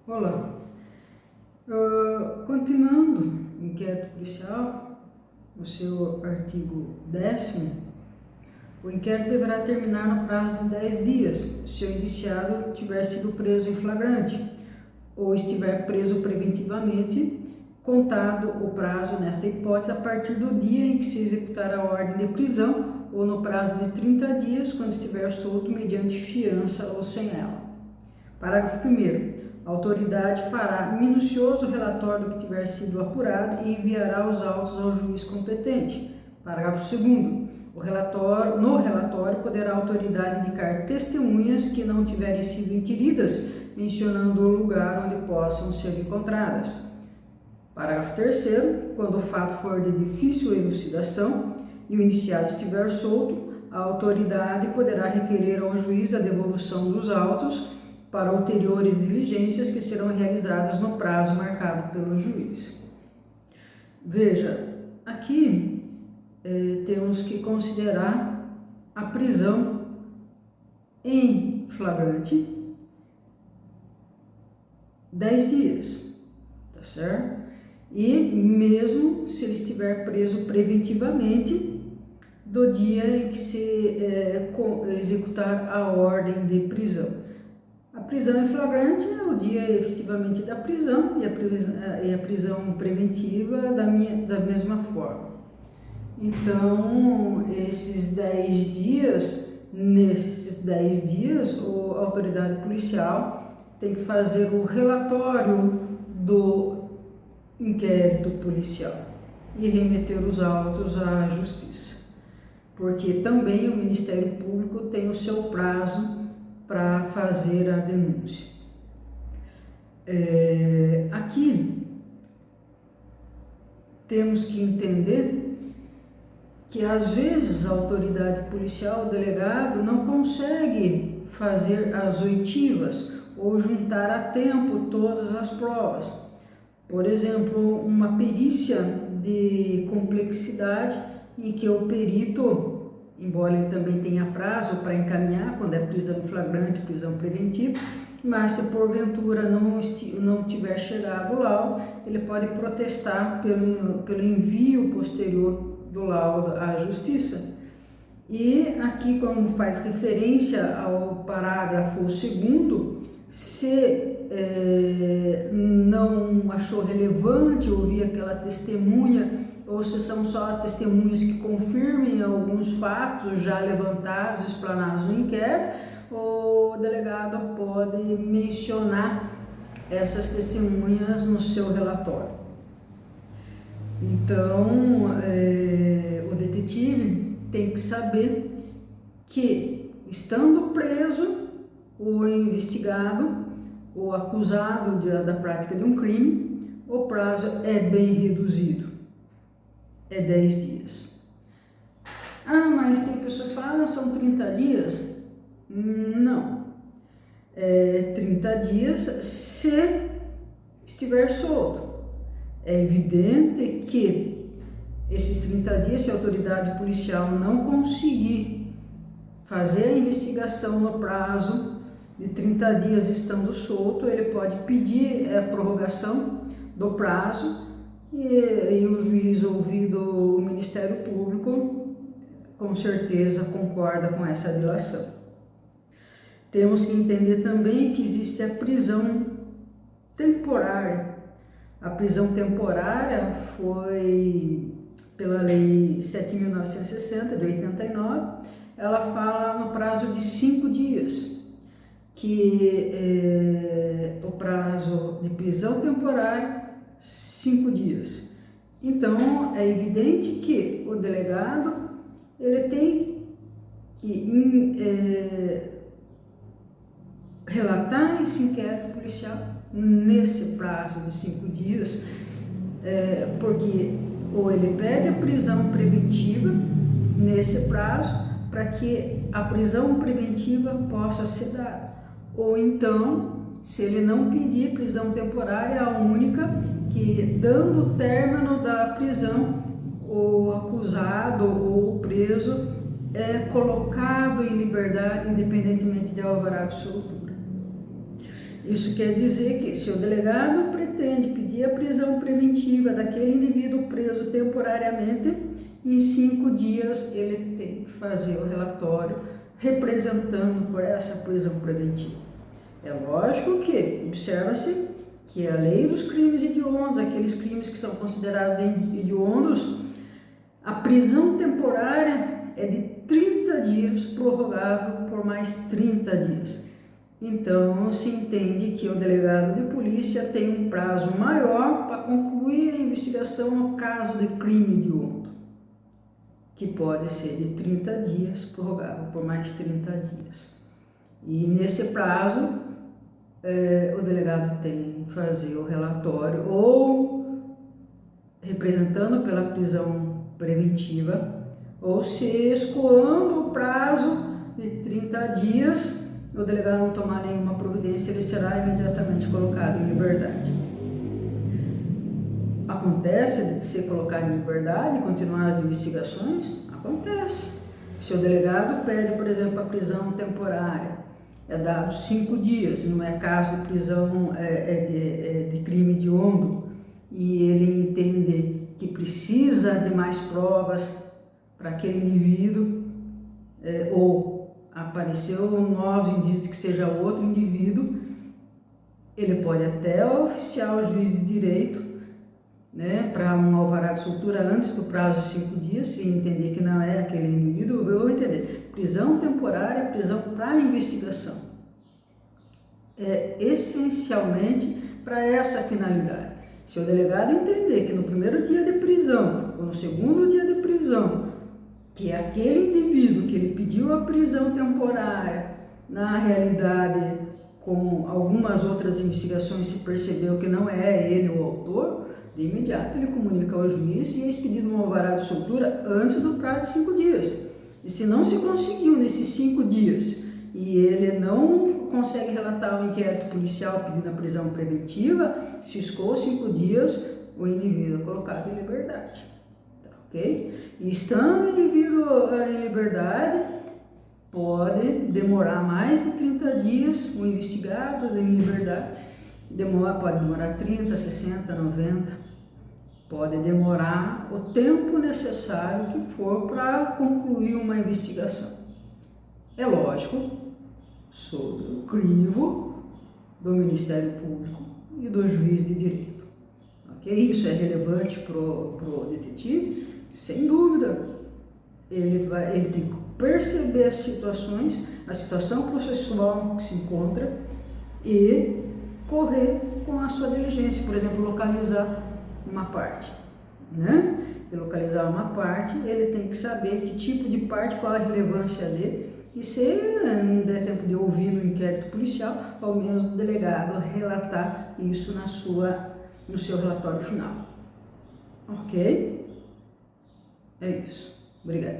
Olá, continuando o inquérito policial, no seu artigo 10º, o inquérito deverá terminar no prazo de 10 dias, se o indiciado tiver sido preso em flagrante ou estiver preso preventivamente, contado o prazo nesta hipótese a partir do dia em que se executar a ordem de prisão ou no prazo de 30 dias, quando estiver solto mediante fiança ou sem ela. Parágrafo 1º. A autoridade fará minucioso relatório do que tiver sido apurado e enviará os autos ao juiz competente. Parágrafo 2º. No relatório poderá a autoridade indicar testemunhas que não tiverem sido inquiridas, mencionando o lugar onde possam ser encontradas. Parágrafo 3º. Quando o fato for de difícil elucidação e o indiciado estiver solto, a autoridade poderá requerer ao juiz a devolução dos autos para ulteriores diligências que serão realizadas no prazo marcado pelo juiz. Veja, aqui temos que considerar a prisão em flagrante 10 dias, tá certo? E mesmo se ele estiver preso preventivamente, do dia em que se executar a ordem de prisão. A prisão em flagrante é o dia efetivamente da prisão e a prisão preventiva da mesma forma. Então, nesses 10 dias, a autoridade policial tem que fazer o relatório do inquérito policial e remeter os autos à justiça, porque também o Ministério Público tem o seu prazo para fazer a denúncia. Aqui temos que entender que às vezes a autoridade policial, o delegado, não consegue fazer as oitivas ou juntar a tempo todas as provas. Por exemplo, uma perícia de complexidade em que o perito, embora ele também tenha prazo para encaminhar quando é prisão em flagrante, prisão preventiva, mas se porventura não tiver chegado o laudo, ele pode protestar pelo envio posterior do laudo à justiça. E aqui, como faz referência ao parágrafo 2º, se não achou relevante ouvir aquela testemunha, ou se são só testemunhas que confirmem alguns fatos já levantados, explanados no inquérito, o delegado pode mencionar essas testemunhas no seu relatório. Então, o detetive tem que saber que, estando preso, o investigado, o acusado da prática de um crime, o prazo é bem reduzido. É 10 dias. Mas tem pessoas que falam, são 30 dias? Não. 30 dias se estiver solto. É evidente que esses 30 dias, se a autoridade policial não conseguir fazer a investigação no prazo de 30 dias estando solto, ele pode pedir a prorrogação do prazo. E o juiz, ouvido o Ministério Público, com certeza concorda com essa dilação. Temos que entender também que existe a prisão temporária. A prisão temporária foi pela Lei 7.960, de 89, ela fala no prazo de 5 dias, que o prazo de prisão temporária 5 dias. Então, é evidente que o delegado ele tem que relatar esse inquérito policial nesse prazo de 5 dias, porque ou ele pede a prisão preventiva nesse prazo para que a prisão preventiva possa ser dada, ou então, se ele não pedir prisão temporária, a única que, dando o término da prisão, o acusado ou o preso é colocado em liberdade, independentemente de alvará de soltura. Isso quer dizer que se o delegado pretende pedir a prisão preventiva daquele indivíduo preso temporariamente, em 5 dias ele tem que fazer o relatório representando por essa prisão preventiva. É lógico que observa-se que a lei dos crimes hediondos, aqueles crimes que são considerados hediondos, a prisão temporária é de 30 dias, prorrogável por mais 30 dias. Então, se entende que o delegado de polícia tem um prazo maior para concluir a investigação no caso de crime hediondo, que pode ser de 30 dias, prorrogável por mais 30 dias. E nesse prazo, o delegado tem que fazer o relatório ou representando pela prisão preventiva, ou se escoando o prazo de 30 dias, o delegado não tomar nenhuma providência, ele será imediatamente colocado em liberdade. Acontece de ser colocado em liberdade e continuar as investigações? Acontece. Se o delegado pede, por exemplo, a prisão temporária, é dado 5 dias, não é caso de prisão de crime hediondo, e ele entende que precisa de mais provas para aquele indivíduo, ou apareceu novos indícios que seja outro indivíduo, ele pode até oficiar o juiz de direito, né, para um alvará de soltura antes do prazo de 5 dias, se entender que não é aquele indivíduo, eu vou entender. Prisão temporária, prisão para investigação. É essencialmente para essa finalidade. Se o delegado entender que no primeiro dia de prisão, ou no segundo dia de prisão, que é aquele indivíduo que ele pediu a prisão temporária, na realidade, com algumas outras investigações se percebeu que não é ele o autor, de imediato ele comunica ao juiz e é expedido um alvará de soltura antes do prazo de 5 dias. E se não se conseguiu nesses 5 dias e ele não consegue relatar o inquérito policial pedindo a prisão preventiva, se escoa 5 dias, o indivíduo é colocado em liberdade. Ok? E estando o indivíduo em liberdade, pode demorar mais de 30 dias, o investigado em liberdade, pode demorar 30, 60, 90, pode demorar o tempo necessário que for para concluir uma investigação. É lógico, sob o crivo do Ministério Público e do juiz de direito. Ok? Isso é relevante para o detetive? Sem dúvida. Ele tem que perceber as situações, a situação processual que se encontra e correr com a sua diligência, por exemplo, localizar uma parte, né? De localizar uma parte, ele tem que saber que tipo de parte, qual a relevância dele, e se não der tempo de ouvir no inquérito policial, ao menos o delegado relatar isso no seu relatório final. Ok? É isso. Obrigada.